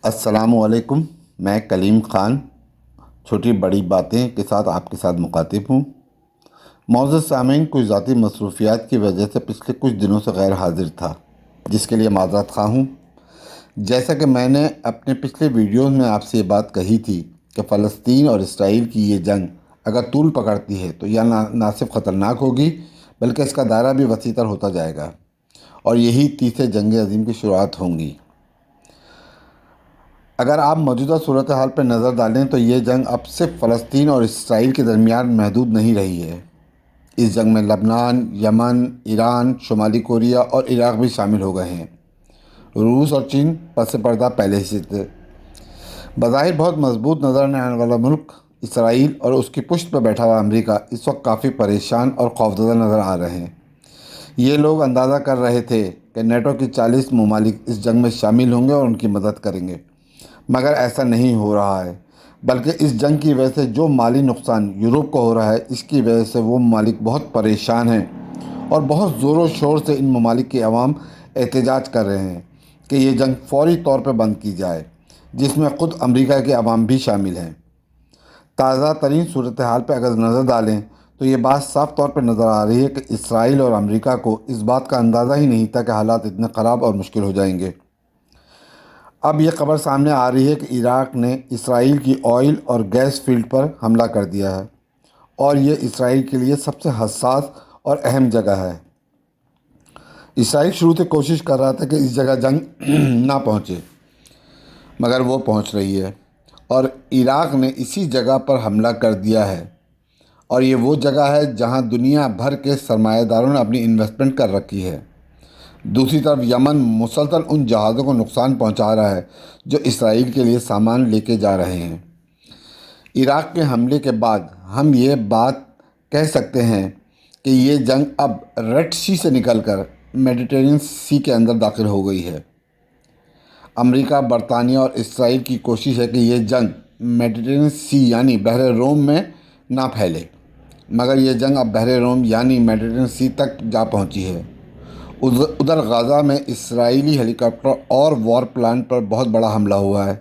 السلام علیکم۔ میں کلیم خان چھوٹی بڑی باتیں کے ساتھ آپ کے ساتھ مخاطب ہوں۔ معزز سامعین، کچھ ذاتی مصروفیات کی وجہ سے پچھلے کچھ دنوں سے غیر حاضر تھا، جس کے لیے معذرت خواہ ہوں۔ جیسا کہ میں نے اپنے پچھلے ویڈیوز میں آپ سے یہ بات کہی تھی کہ فلسطین اور اسرائیل کی یہ جنگ اگر طول پکڑتی ہے تو یہ نہ صرف خطرناک ہوگی بلکہ اس کا دائرہ بھی وسیع تر ہوتا جائے گا، اور یہی تیسرے جنگ عظیم کی شروعات ہوں گی۔ اگر آپ موجودہ صورتحال پر نظر ڈالیں تو یہ جنگ اب صرف فلسطین اور اسرائیل کے درمیان محدود نہیں رہی ہے۔ اس جنگ میں لبنان، یمن، ایران، شمالی کوریا اور عراق بھی شامل ہو گئے ہیں۔ روس اور چین پس پردہ پہلے سے تھے۔ بظاہر بہت مضبوط نظر آنے والا ملک اسرائیل اور اس کی پشت پر بیٹھا ہوا امریکہ اس وقت کافی پریشان اور خوفزدہ نظر آ رہے ہیں۔ یہ لوگ اندازہ کر رہے تھے کہ نیٹو کی 40 ممالک اس جنگ میں شامل ہوں گے اور ان کی مدد کریں گے، مگر ایسا نہیں ہو رہا ہے، بلکہ اس جنگ کی وجہ سے جو مالی نقصان یورپ کو ہو رہا ہے، اس کی وجہ سے وہ ممالک بہت پریشان ہیں اور بہت زور و شور سے ان ممالک کے عوام احتجاج کر رہے ہیں کہ یہ جنگ فوری طور پر بند کی جائے، جس میں خود امریکہ کے عوام بھی شامل ہیں۔ تازہ ترین صورتحال پہ اگر نظر ڈالیں تو یہ بات صاف طور پر نظر آ رہی ہے کہ اسرائیل اور امریکہ کو اس بات کا اندازہ ہی نہیں تھا کہ حالات اتنے خراب اور مشکل ہو جائیں گے۔ اب یہ خبر سامنے آ رہی ہے کہ عراق نے اسرائیل کی آئل اور گیس فیلڈ پر حملہ کر دیا ہے، اور یہ اسرائیل کے لیے سب سے حساس اور اہم جگہ ہے۔ اسرائیل شروع سے کوشش کر رہا تھا کہ اس جگہ جنگ نہ پہنچے، مگر وہ پہنچ رہی ہے، اور عراق نے اسی جگہ پر حملہ کر دیا ہے، اور یہ وہ جگہ ہے جہاں دنیا بھر کے سرمایہ داروں نے اپنی انویسٹمنٹ کر رکھی ہے۔ دوسری طرف یمن مسلسل ان جہازوں کو نقصان پہنچا رہا ہے جو اسرائیل کے لیے سامان لے کے جا رہے ہیں۔ عراق کے حملے کے بعد ہم یہ بات کہہ سکتے ہیں کہ یہ جنگ اب ریڈ سی سے نکل کر میڈیٹرینین سی کے اندر داخل ہو گئی ہے۔ امریکہ، برطانیہ اور اسرائیل کی کوشش ہے کہ یہ جنگ میڈیٹرینین سی یعنی بحر روم میں نہ پھیلے، مگر یہ جنگ اب بحر روم یعنی میڈیٹرینین سی تک جا پہنچی ہے۔ ادھر غزہ میں اسرائیلی ہیلی کاپٹر اور وار پلانٹ پر بہت بڑا حملہ ہوا ہے۔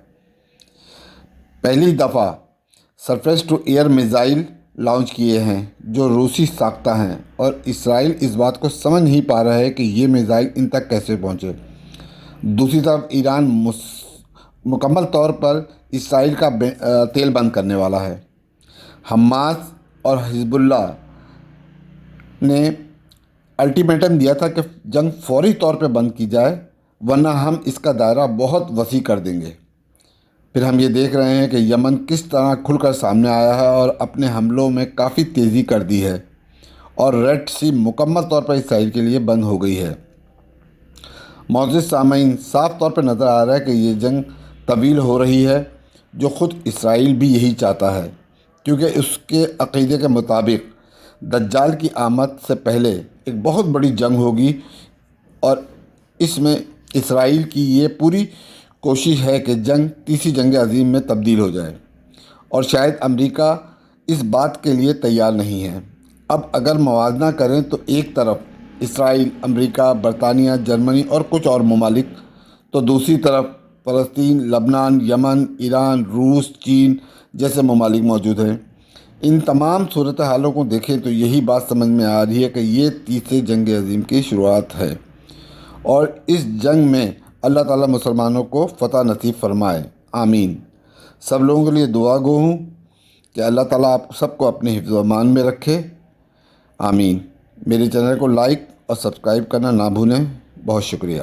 پہلی دفعہ surface to air missile launch کیے ہیں جو روسی ساختہ ہیں، اور اسرائیل اس بات کو سمجھ نہیں پا رہا ہے کہ یہ میزائل ان تک کیسے پہنچے۔ دوسری طرف ایران مکمل طور پر اسرائیل کا تیل بند کرنے والا ہے۔ حماس اور حزب اللہ نے الٹیمیٹم دیا تھا کہ جنگ فوری طور پہ بند کی جائے، ورنہ ہم اس کا دائرہ بہت وسیع کر دیں گے۔ پھر ہم یہ دیکھ رہے ہیں کہ یمن کس طرح کھل کر سامنے آیا ہے اور اپنے حملوں میں کافی تیزی کر دی ہے، اور ریڈ سی مکمل طور پر اسرائیل کے لیے بند ہو گئی ہے۔ معزز سامعین، صاف طور پر نظر آ رہا ہے کہ یہ جنگ طویل ہو رہی ہے، جو خود اسرائیل بھی یہی چاہتا ہے، کیونکہ اس کے عقیدے کے مطابق دجال کی آمد سے پہلے ایک بہت بڑی جنگ ہوگی، اور اس میں اسرائیل کی یہ پوری کوشش ہے کہ جنگ تیسری جنگ عظیم میں تبدیل ہو جائے، اور شاید امریکہ اس بات کے لیے تیار نہیں ہے۔ اب اگر موازنہ کریں تو ایک طرف اسرائیل، امریکہ، برطانیہ، جرمنی اور کچھ اور ممالک، تو دوسری طرف فلسطین، لبنان، یمن، ایران، روس، چین جیسے ممالک موجود ہیں۔ ان تمام صورتحالوں کو دیکھیں تو یہی بات سمجھ میں آ رہی ہے کہ یہ تیسرے جنگ عظیم کی شروعات ہے، اور اس جنگ میں اللہ تعالیٰ مسلمانوں کو فتح نصیب فرمائے، آمین۔ سب لوگوں کے لیے دعا گو ہوں کہ اللہ تعالیٰ آپ سب کو اپنے حفظ و امان میں رکھے، آمین۔ میرے چینل کو لائک اور سبسکرائب کرنا نہ بھولیں۔ بہت شکریہ۔